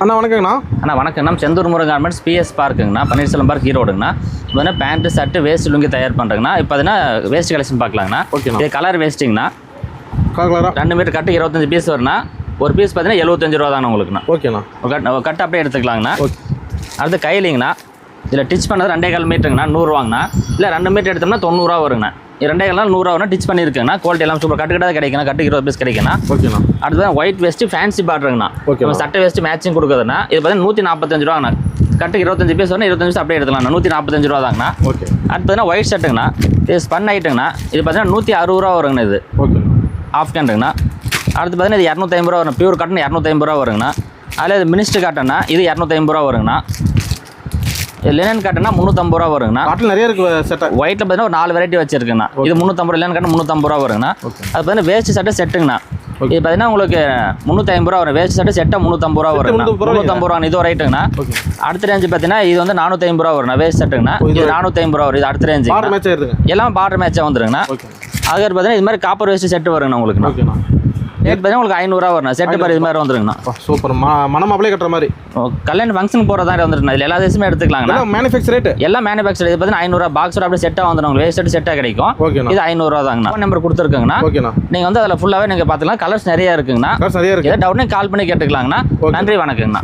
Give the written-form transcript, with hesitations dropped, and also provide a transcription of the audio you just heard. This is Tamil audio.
அண்ணா வணக்கங்கண்ணா. அண்ணா வணக்கங்கண்ணா. செந்தூர் முருகன் கார்மெண்ட்ஸ் பிஎஸ் பார்க்குங்கண்ணா, பன்னீர்செல்வம் பார்க், ஈரோடுங்கண்ணா. இப்போ வந்து பேண்ட்டு ஷர்ட்டு வேஸ்ட் லுங்கி தயார் பண்ணுறேங்கண்ணா. இப்போ பார்த்தீங்கன்னா வேஸ்ட் கலெக்ஷன் பார்க்கலாங்கண்ணா. ஓகேண்ணா. இது கலர் வேஸ்ட்டிங்கண்ணா. கலரா 2 மீட்டர் கட்டு 25 பீஸ் வரும்ண்ணா. ஒரு பீஸ் பார்த்தீங்கன்னா 75 ரூபா தானே உங்களுக்குண்ணா. ஓகேண்ணா. கட்டு அப்படியே எடுத்துக்கலாங்கண்ணா. ஓகே. அடுத்து கைலிங்கண்ணா. இதில் டிச் பண்ணது 2.25 மீட்டருங்கண்ணா, 100 ரூபாங்கண்ணா. இல்லை 2 மீட்டர் எடுத்தோம்னா 90 ரூபா வருங்கண்ணா. 2.25 100 ரூபா டிச் பண்ணியிருக்குங்கண்ணா. குவாலிட்டி எல்லாம் சூப்பர். கட்டு கட்டாக கிடைக்குண்ணா. கட்டு 20 பீஸ் கிடைக்குண்ணா. ஓகேண்ணா. அடுத்து ஒயிட் வேஸ்ட்டு ஃபேன்சி பார்டருங்கண்ணா. ஓகே. சட்டை வேஸ்ட்டு மேட்சிங் கொடுக்குதுண்ணா. இது பார்த்தீங்கன்னா 145 ரூபாங்கண்ணா. கட்டு 25 பீஸ் வரும், 25 பீஸ் அப்படியே எடுத்துக்கலாம்ண்ணா. 145 ரூபா தாங்கண்ணா. ஓகே. அடுத்து பார்த்தீங்கன்னா ஒயிட் ஷர்ட்டுங்கண்ணா. இது ஸ்பன் ஐட்டுங்கண்ணா. இது பார்த்தீங்கன்னா 160 ரூபா வருங்கண்ணா. இது ஓகே. ஆஃப் கேண்டுங்கண்ணா. அடுத்து பார்த்தீங்கன்னா இது 250 ரூபா வரும். பியூர் காட்டன் 250 ரூபா வருங்கண்ணா. அதில் இது மினிஸ்டர் காட்டன்னா இது 250 ரூபா வருங்கண்ணா. இது லினன் காட்டன்னா 350 ரூபா வருங்கண்ணா. காட்டில் நிறைய இருக்கு செட்டா. ஒயிட்டில் பார்த்தீங்கன்னா ஒரு 4 வெரைட்டி வச்சிருக்குண்ணா. இது 350 ரூபா, லினன் காட்டன் 350 ரூபா வருங்கண்ணா. அது பார்த்தீங்கன்னா வேஸ்ட் சட்டை செட்டுங்கண்ணா. இது பார்த்தீங்கன்னா உங்களுக்கு 350 ரூபா வரும். வேஸ்ட் சட்டை செட்டை 350 ரூபா வருங்கண்ணா. 350 ரூபா இது ஒரு ஐட்டுங்கண்ணா. அடுத்த ரேஞ்சு பார்த்தீங்கன்னா இது வந்து 450 ரூபா வருங்கண்ணா. வேஸ்ட் சட்டுங்கண்ணா. இது 450 ரூபா வரும். இது அடுத்த ரேஞ்சு எல்லாம் பார்டர் மேட்சாக வந்துருங்கண்ணா. அது பார்த்தீங்கன்னா இது மாதிரி காப்பர் வேஸ்ட் செட்டு வருங்கண்ணா உங்களுக்கு. ஓகேண்ணா. ரேட் பார்த்தீங்கன்னா உங்களுக்கு 500 ரூபா வரும். செட்டு பாரு இது மாதிரி வந்துருங்கண்ணா. சூப்பர். மனம் அப்படியே கட்டுற மாதிரி. கல்யாணம் ஃபங்க்ஷன் போகிறதா வந்துருக்குண்ணா. இதில் எல்லா தேசமே எடுத்துக்கலாங்கண்ணா. மேனுஃபேக்சர் ரேட் எல்லாம் மேனுஃபேக்சர். இது பார்த்தீங்கன்னா 500 ரூபா பாக்ஸோட அப்படியே செட்டாக வந்துடும். உங்களுக்கு வேஸ்ட் செட்டாக கிடைக்கும். ஓகேண்ணா. இது 500 ரூபா தாங்கண்ணா. Phone number கொடுத்துருக்குங்கண்ணா. ஓகேண்ணா. நீங்கள் வந்து அதில் ஃபுல்லாகவே நீங்கள் பார்த்துக்கலாம். கலர்ஸ் நிறையா இருக்குங்கண்ணா. நிறைய இருக்கு. ஏதாவது டவுட்னு கால் பண்ணி கேட்டுக்கலாங்கண்ணா. நன்றி, வணக்கங்கண்ணா.